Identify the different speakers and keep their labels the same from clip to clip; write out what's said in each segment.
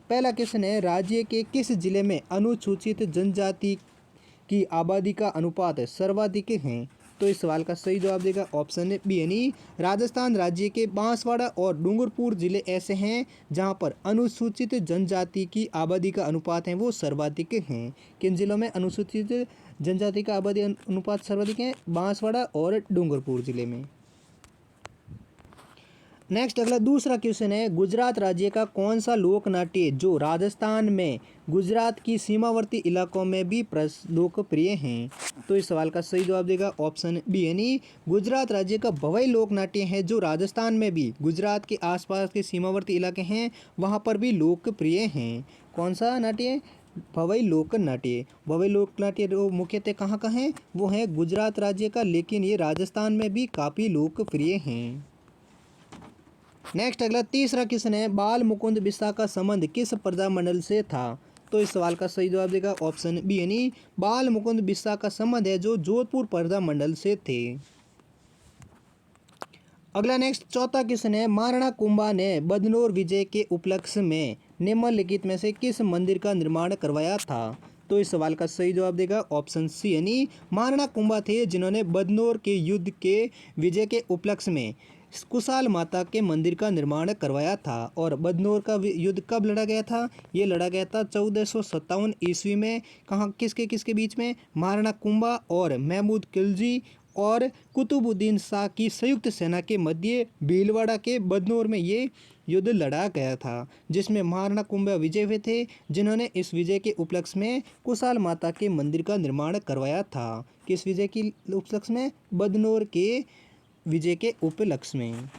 Speaker 1: पहला क्वेश्चन है, राज्य के किस जिले में अनुसूचित जनजाति की आबादी का अनुपात सर्वाधिक है? तो इस सवाल का सही जवाब देगा ऑप्शन बी यानी राजस्थान राज्य के बांसवाड़ा और डूंगरपुर जिले ऐसे हैं जहां पर अनुसूचित जनजाति की आबादी का अनुपात है वो सर्वाधिक हैं। किन जिलों में अनुसूचित जनजाति का आबादी अनुपात सर्वाधिक है? बांसवाड़ा और डूंगरपुर जिले में। नेक्स्ट अगला दूसरा क्वेश्चन है, गुजरात राज्य का कौन सा लोक नाट्य जो राजस्थान में गुजरात की सीमावर्ती इलाकों में भी लोकप्रिय हैं? तो इस सवाल का सही जवाब देगा ऑप्शन बी यानी गुजरात राज्य का भवई लोक नाट्य है जो राजस्थान में भी गुजरात के आसपास के सीमावर्ती इलाके हैं वहाँ पर भी लोकप्रिय हैं। कौन सा नाट्य? भवई लोक नाट्य। भवई लोक नाट्य मुख्यतः कहाँ का है? वो है गुजरात राज्य का, लेकिन ये राजस्थान में भी काफ़ी लोकप्रिय हैं। नेक्स्ट अगला तीसरा क्वेश्चन है, बाल मुकुंद बिस्सा का संबंध किस प्रजामंडल से था? तो इस सवाल का सही जवाब देगा ऑप्शन बी यानी बाल मुकुंद बिस्सा का संबंध है जो जोधपुर प्रजामंडल से थे। अगला नेक्स्ट चौथा क्वेश्चन है, महाराणा कुंभा ने बदनौर विजय के उपलक्ष्य में निम्नलिखित में से किस मंदिर का निर्माण करवाया था? तो इस सवाल का सही जवाब देगा ऑप्शन सी यानी महाराणा कुंभा थे जिन्होंने बदनौर के युद्ध के विजय के उपलक्ष्य में कुशाल माता के मंदिर का निर्माण करवाया था। और बदनौर का युद्ध कब लड़ा गया था? ये लड़ा गया था 1457 ईस्वी में। कहाँ किसके किसके बीच में? महाराणा कुंभा और महमूद खिलजी और कुतुबुद्दीन शाह की संयुक्त सेना के मध्य भीलवाड़ा के बदनौर में ये युद्ध लड़ा गया था, जिसमें महाराणा कुंभा विजय हुए थे जिन्होंने इस विजय के उपलक्ष्य में कुशाल माता के मंदिर का निर्माण करवाया था। किस विजय के उपलक्ष्य में? बदनौर के विजय के उपलक्ष्य में।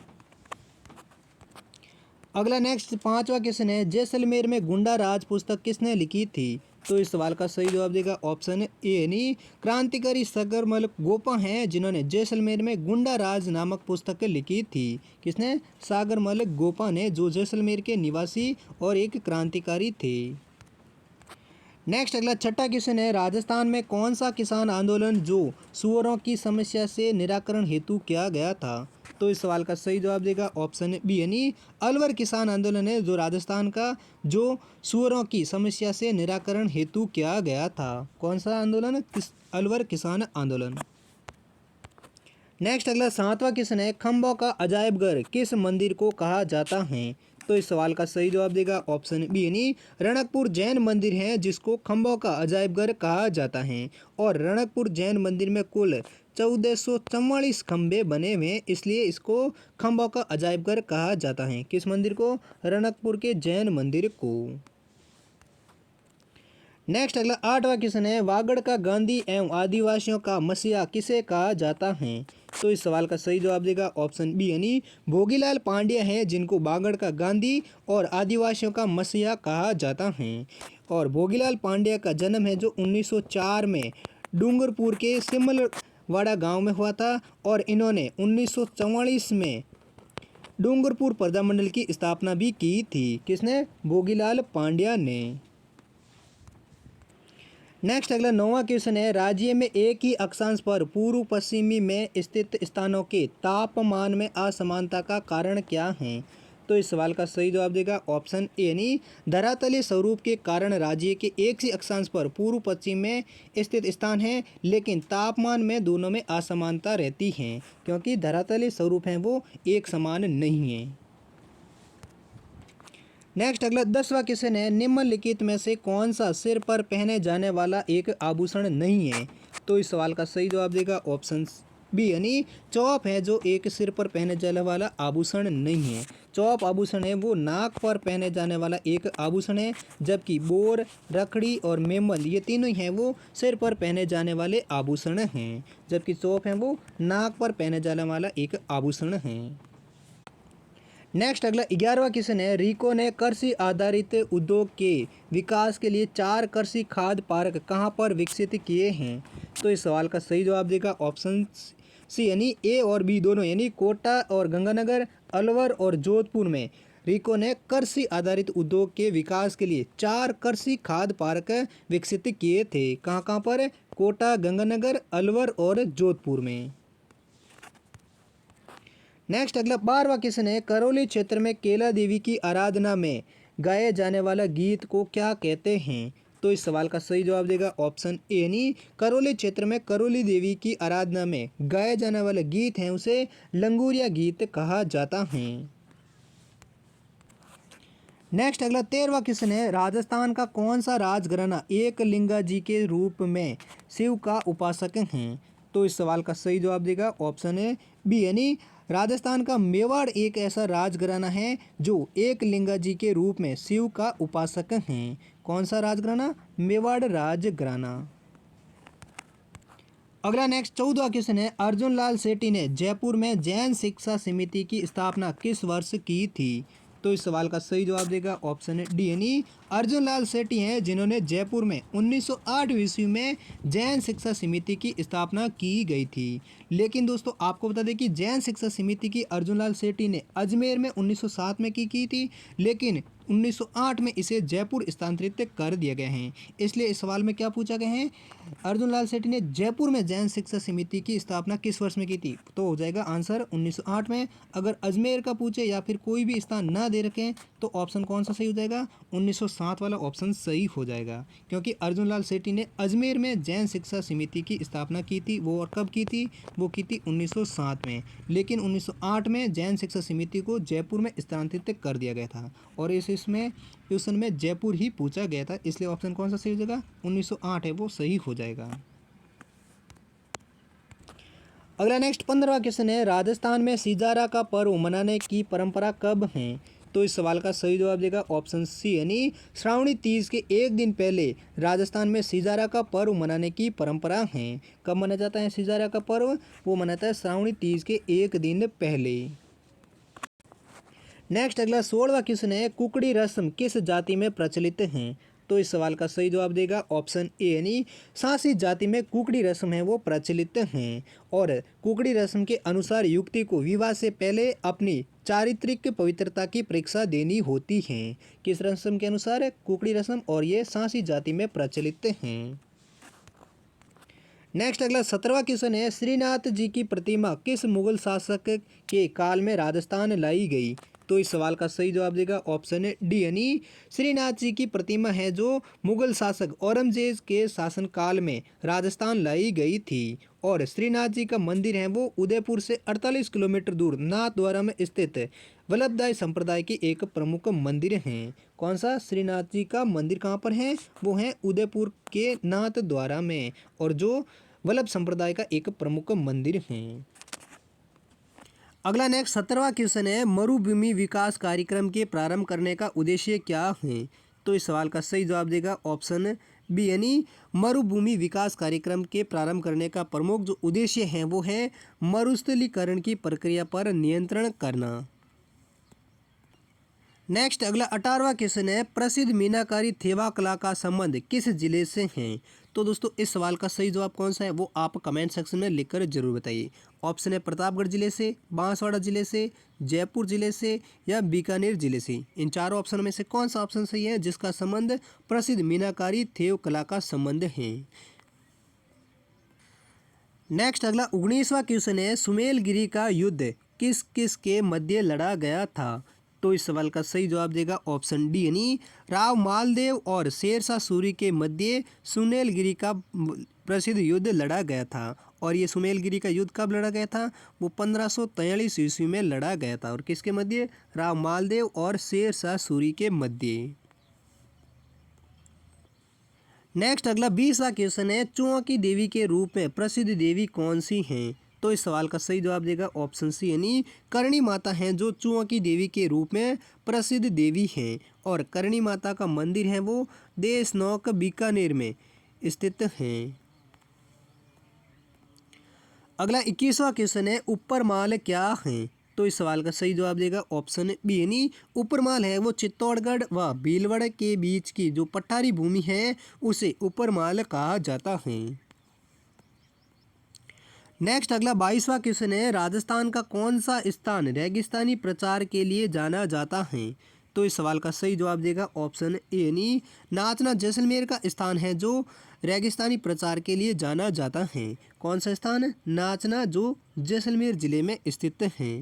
Speaker 1: अगला नेक्स्ट पांचवा क्वेश्चन है, जैसलमेर में गुंडा राज पुस्तक किसने लिखी थी? तो इस सवाल का सही जवाब देगा ऑप्शन ए यानी क्रांतिकारी सागरमल गोपा हैं जिन्होंने जैसलमेर में गुंडा राज नामक पुस्तक लिखी थी। किसने? सागरमल गोपा ने, जो जैसलमेर के निवासी और एक क्रांतिकारी थे। नेक्स्ट अगला छठा क्वेश्चन है, राजस्थान में कौन सा किसान आंदोलन जो सुअरों की समस्या से निराकरण हेतु किया गया था? तो इस सवाल का सही जवाब देगा ऑप्शन बी यानी अलवर किसान आंदोलन है जो राजस्थान का जो सुअरों की समस्या से निराकरण हेतु किया गया था। कौन सा आंदोलन? अलवर किसान आंदोलन। नेक्स्ट अगला सातवां क्वेश्चन है, खंभों का अजायब घर किस मंदिर को कहा जाता है? तो इस सवाल का सही जवाब देगा ऑप्शन बी यानी रणकपुर जैन मंदिर है जिसको खंभों का अजायब घर कहा जाता है। और रणकपुर जैन मंदिर में कुल 1444 खंभे बने हुए हैं, इसलिए इसको खंभों का अजायब घर कहा जाता है। किस मंदिर को? रणकपुर के जैन मंदिर को। नेक्स्ट अगला आठवां क्वेश्चन है, वागड़ का गांधी एवं आदिवासियों का मसीहा किसे कहा जाता है? तो इस सवाल का सही जवाब देगा ऑप्शन बी यानी भोगीलाल पांड्या हैं जिनको वागड़ का गांधी और आदिवासियों का मसीहा कहा जाता है। और भोगीलाल पांड्या का जन्म है जो 1904 में डूंगरपुर के सिमलवाड़ा गांव में हुआ था और इन्होंने 1944 में डूंगरपुर प्रजामंडल की स्थापना भी की थी। किसने? भोगीलाल पांड्या ने। नेक्स्ट अगला नौवां क्वेश्चन है, राज्य में एक ही अक्षांश पर पूर्व पश्चिमी में स्थित स्थानों के तापमान में असमानता का कारण क्या है? तो इस सवाल का सही जवाब देगा ऑप्शन ए यानी धरातलीय स्वरूप के कारण राज्य के एक ही अक्षांश पर पूर्व पश्चिम में स्थित स्थान है, लेकिन तापमान में दोनों में असमानता रहती है क्योंकि धरातलीय स्वरूप हैं वो एक समान नहीं है। नेक्स्ट अगला 10वां क्वेश्चन है, निम्नलिखित में से कौन सा सिर पर पहने जाने वाला एक आभूषण नहीं है? तो इस सवाल का सही जवाब देगा ऑप्शन बी यानी चौप है जो एक सिर पर पहने जाने वाला आभूषण नहीं है। चौप आभूषण है वो नाक पर पहने जाने वाला एक आभूषण है, जबकि बोर, रखड़ी और मेमल ये तीनों ही हैं वो सिर पर पहने जाने वाले आभूषण हैं, जबकि चौप है वो नाक पर पहने जाने वाला एक आभूषण है। नेक्स्ट अगला 11वां क्वेश्चन है, रिको ने कृषि आधारित उद्योग के विकास के लिए 4 कृषि खाद्य पार्क कहां पर विकसित किए हैं? तो इस सवाल का सही जवाब देगा ऑप्शन सी यानी ए और बी दोनों यानी कोटा और गंगानगर, अलवर और जोधपुर में रिको ने कृषि आधारित उद्योग के विकास के लिए 4 कृषि खाद्य पार्क विकसित किए थे। कहाँ कहाँ पर? कोटा, गंगानगर, अलवर और जोधपुर में। नेक्स्ट अगला 12वां क्वेश्चन है, करौली क्षेत्र में केला देवी की आराधना में गाए जाने वाला गीत को क्या कहते हैं? तो इस सवाल का सही जवाब देगा ऑप्शन ए यानी करौली क्षेत्र में करौली देवी की आराधना में गाया जाने वाला गीत है उसे लंगूरिया गीत कहा जाता है। नेक्स्ट अगला 13वां क्वेश्चन है, राजस्थान का कौन सा राजघराना एक लिंगा जी के रूप में शिव का उपासक है? तो इस सवाल का सही जवाब देगा ऑप्शन है बी यानी राजस्थान का मेवाड़ एक ऐसा राजघराना है जो एक लिंगा जी के रूप में शिव का उपासक है। कौन सा राजघराना? मेवाड़ राजघराना। अगला नेक्स्ट 14वां क्वेश्चन है, अर्जुन लाल सेठी ने जयपुर में जैन शिक्षा समिति की स्थापना किस वर्ष की थी? तो इस सवाल का सही जवाब देगा ऑप्शन है डी यानी अर्जुन लाल सेठी हैं जिन्होंने जयपुर में 1908 ईस्वी में जैन शिक्षा समिति की स्थापना की गई थी। लेकिन दोस्तों आपको बता दें कि जैन शिक्षा समिति की अर्जुन लाल सेठी ने अजमेर में 1907 में की थी, लेकिन 1908 में इसे जयपुर स्थानांतरित कर दिया गया है। इसलिए इस सवाल में क्या पूछा गया है, अर्जुन लाल सेठी ने जयपुर में जैन शिक्षा समिति की स्थापना किस वर्ष में की थी? तो हो जाएगा आंसर 1908 में। अगर अजमेर का पूछे या फिर कोई भी स्थान ना दे रखें तो ऑप्शन कौन सा सही हो जाएगा? 1907 वाला ऑप्शन सही हो जाएगा, क्योंकि अर्जुन लाल सेठी ने अजमेर में जैन शिक्षा समिति की स्थापना की थी। वो और कब की थी? वो की थी 1907 में, लेकिन 1908 में जैन शिक्षा समिति को जयपुर में स्थानांतरित कर दिया गया था और इसमें क्वेश्चन में जयपुर ही पूछा गया था, इसलिए ऑप्शन कौन सा सही हो जाएगा? 1908 है वो सही हो जाएगा। अगला नेक्स्ट 15वां क्वेश्चन है, राजस्थान में सिजारा का पर्व मनाने की परंपरा कब है? तो इस सवाल का सही जवाब देगा ऑप्शन सी यानी श्रावणी तीज के एक दिन पहले राजस्थान में सिजारा का पर्व मनाने की परंपरा है। कब मनाया जाता है सिजारा का पर्व? वो मनाता है श्रावणी तीज के एक दिन पहले। नेक्स्ट अगला 16वां क्वेश्चन है, कुकड़ी रस्म किस जाति में प्रचलित है? तो इस सवाल का सही जवाब देगा ऑप्शन ए यानी सांसी जाति में कुकड़ी रस्म है वो प्रचलित हैं। और कुकड़ी रस्म के अनुसार युवती को विवाह से पहले अपनी चारित्रिक पवित्रता की परीक्षा देनी होती है। किस रस्म के अनुसार? कुकड़ी रस्म, और ये सांसी जाति में प्रचलित हैं। नेक्स्ट अगला 17वां क्वेश्चन है, श्रीनाथ जी की प्रतिमा किस मुगल शासक के काल में राजस्थान लाई गई? तो इस सवाल का सही जवाब देगा ऑप्शन है डी यानी श्रीनाथ जी की प्रतिमा है जो मुगल शासक औरंगजेब के शासनकाल में राजस्थान लाई गई थी। और श्रीनाथ जी का मंदिर है वो उदयपुर से 48 किलोमीटर दूर नाथद्वारा में स्थित वल्लभदाई संप्रदाय की एक प्रमुख मंदिर है। कौन सा? श्रीनाथ जी का मंदिर कहाँ पर है? वो है उदयपुर के नाथद्वारा में, और जो वल्लभ संप्रदाय का एक प्रमुख मंदिर है। अगला नेक्स्ट 17वां क्वेश्चन है, मरुभूमि विकास कार्यक्रम के प्रारंभ करने का उद्देश्य क्या है? तो इस सवाल का सही जवाब देगा ऑप्शन बी यानी मरुभूमि विकास कार्यक्रम के प्रारंभ करने का प्रमुख जो उद्देश्य है वो है मरुस्थलीकरण की प्रक्रिया पर नियंत्रण करना। नेक्स्ट अगला 18वां क्वेश्चन है, प्रसिद्ध मीनाकारी थेवा कला का संबंध किस जिले से है? तो दोस्तों इस सवाल का सही जवाब कौन सा है वो आप कमेंट सेक्शन में लिखकर जरूर बताइए। ऑप्शन है प्रतापगढ़ जिले से, बांसवाड़ा जिले से, जयपुर जिले से या बीकानेर जिले से। इन चारों ऑप्शन में से कौन सा ऑप्शन सही है जिसका संबंध प्रसिद्ध मीनाकारी थेव कला का संबंध है? नेक्स्ट अगला 19वां क्वेश्चन है, सुमेलगिरी का युद्ध किस किस के मध्य लड़ा गया था? तो इस सवाल का सही जवाब देगा ऑप्शन डी यानी राव मालदेव और शेरशाह सूरी के मध्य सुमेलगिरी का प्रसिद्ध युद्ध लड़ा गया था। और ये सुमेलगिरी का युद्ध कब लड़ा गया था? वो 1543 ईस्वी में लड़ा गया था। और किसके मध्य? राव मालदेव और शेरशाह सूरी के मध्य। नेक्स्ट अगला 20वां क्वेश्चन है, चुआ की देवी के रूप में प्रसिद्ध देवी कौन सी हैं? तो इस सवाल का सही जवाब देगा ऑप्शन सी यानी करणी माता हैं जो चुआ की देवी के रूप में प्रसिद्ध देवी हैं। और करणी माता का मंदिर है वो देशनौक बीकानेर में स्थित हैं। अगला 21वां क्वेश्चन है, ऊपरमाल क्या है? तो इस सवाल का सही जवाब देगा ऑप्शन बी यानी ऊपरमाल है वो चित्तौड़गढ़ व भीलवाड़ा के बीच की जो पठारी भूमि है उसे ऊपरमाल कहा जाता है। नेक्स्ट अगला 22वां क्वेश्चन है, राजस्थान का कौन सा स्थान रेगिस्तानी प्रचार के लिए जाना जाता है? तो इस सवाल का सही जवाब देगा ऑप्शन ए यानी नाचना जैसलमेर का स्थान है जो रेगिस्तानी प्रचार के लिए जाना जाता है। कौन सा स्थान? नाचना, जो जैसलमेर जिले में स्थित है।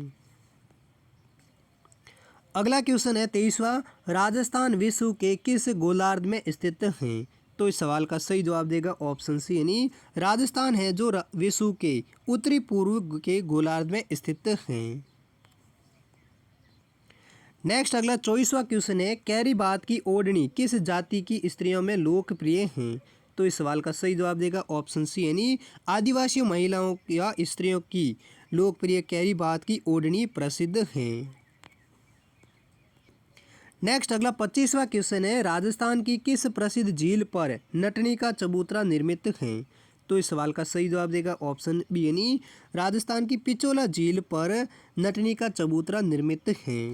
Speaker 1: अगला क्वेश्चन है 23वां, राजस्थान विश्व के किस गोलार्ध में स्थित है? तो इस सवाल का सही जवाब देगा ऑप्शन सी यानी राजस्थान है जो विश्व के उत्तरी पूर्व के गोलार्ध में स्थित है। नेक्स्ट अगला 24वां क्वेश्चन है, कैरी बात की ओढ़नी किस जाति की स्त्रियों में लोकप्रिय है? तो इस सवाल का सही जवाब देगा ऑप्शन सी यानी आदिवासी महिलाओं या स्त्रियों की लोकप्रिय कैरी बात की ओढ़नी प्रसिद्ध है। नेक्स्ट अगला 25वां क्वेश्चन है, राजस्थान की किस प्रसिद्ध झील पर नटनी का चबूतरा निर्मित है? तो इस सवाल का सही जवाब देगा ऑप्शन बी यानी राजस्थान की पिचोला झील पर नटनी का चबूतरा निर्मित है।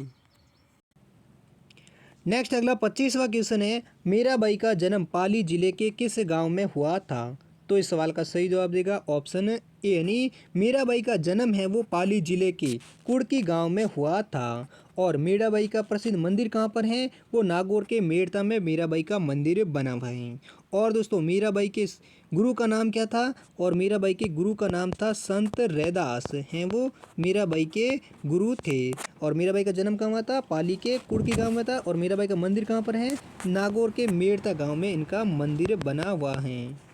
Speaker 1: नेक्स्ट अगला 25वां क्वेश्चन है, मीराबाई का जन्म पाली जिले के किस गांव में हुआ था? तो इस सवाल का सही जवाब देगा ऑप्शन ए यानी मीराबाई का जन्म है वो पाली जिले के कुड़की गांव में हुआ था। और मीराबाई का प्रसिद्ध मंदिर कहाँ पर है? वो नागौर के मेड़ता में मीराबाई का मंदिर बना हुआ है। और दोस्तों मीराबाई के गुरु का नाम क्या था? और मीराबाई के गुरु का नाम था संत रैदास, हैं वो मीराबाई के गुरु थे। और मीराबाई का जन्म कहाँ हुआ था? पाली के कुड़की गांव में था। और मीराबाई का मंदिर कहाँ पर है? नागौर के मेड़ता गांव में इनका मंदिर बना हुआ है।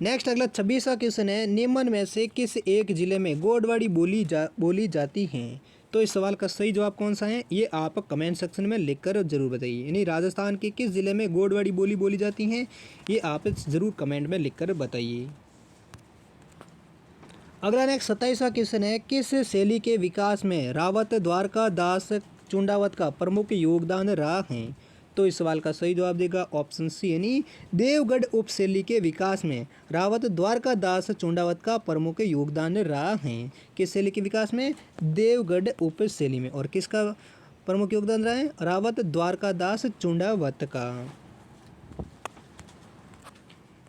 Speaker 1: नेक्स्ट अगला 26वां क्वेश्चन है, निम्न में से किस एक जिले में गोडवाड़ी बोली जाती है? तो इस सवाल का सही जवाब कौन सा है ये आप कमेंट सेक्शन में लिखकर जरूर बताइए। यानी राजस्थान के किस जिले में गोडवाड़ी बोली जाती हैं ये आप ज़रूर कमेंट में लिखकर बताइए। अगला नेक्स्ट 27वां क्वेश्चन है, किस शैली के विकास में रावत द्वारका दास चुंडावत का प्रमुख योगदान रहा है? तो इस सवाल का सही जवाब देगा ऑप्शन सी यानी देवगढ़ उपशैली के विकास में रावत द्वारका दास चुंडावत का प्रमुख योगदान रहा है। किस शैली के विकास में? देवगढ़ उपशैली में। और किसका प्रमुख योगदान रहा है? रावत द्वारका दास चुंडावत का।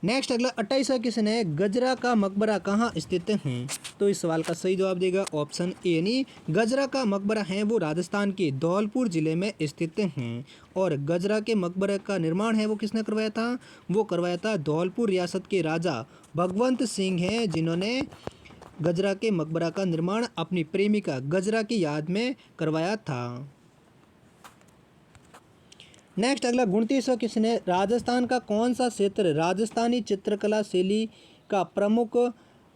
Speaker 1: नेक्स्ट अगला 28वां क्वेश्चन है, गजरा का मकबरा कहाँ स्थित है? तो इस सवाल का सही जवाब देगा ऑप्शन ए यानी गजरा का मकबरा है वो राजस्थान के धौलपुर जिले में स्थित हैं। और गजरा के मकबरे का निर्माण है वो किसने करवाया था? वो करवाया था धौलपुर रियासत के राजा भगवंत सिंह हैं, जिन्होंने गजरा के मकबरा का निर्माण अपनी प्रेमिका गजरा की याद में करवाया था। नेक्स्ट अगला 29वां क्वेश्चन है, राजस्थान का कौन सा क्षेत्र राजस्थानी चित्रकला शैली का प्रमुख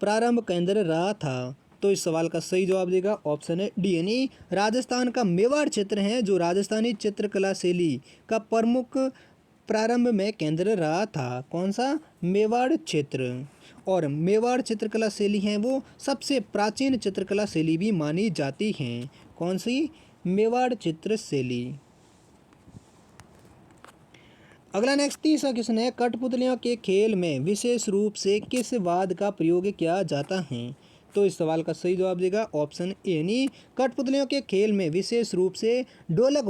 Speaker 1: प्रारंभ केंद्र रहा था? तो इस सवाल का सही जवाब देगा ऑप्शन है डी यानी राजस्थान का मेवाड़ क्षेत्र है जो राजस्थानी चित्रकला शैली का प्रमुख प्रारंभ में केंद्र रहा था। कौन सा? मेवाड़ क्षेत्र। और मेवाड़ चित्रकला शैली है वो सबसे प्राचीन चित्रकला शैली भी मानी जाती है। कौन सी? मेवाड़ चित्र शैली। अगला नेक्स्ट 30वां क्वेश्चन है, कठपुतलियों के खेल में विशेष रूप से किस वाद्य का प्रयोग किया जाता है? तो इस सवाल का सही जवाब देगा ऑप्शन ए यानी कठपुतलियों के खेल में विशेष रूप से ढोलक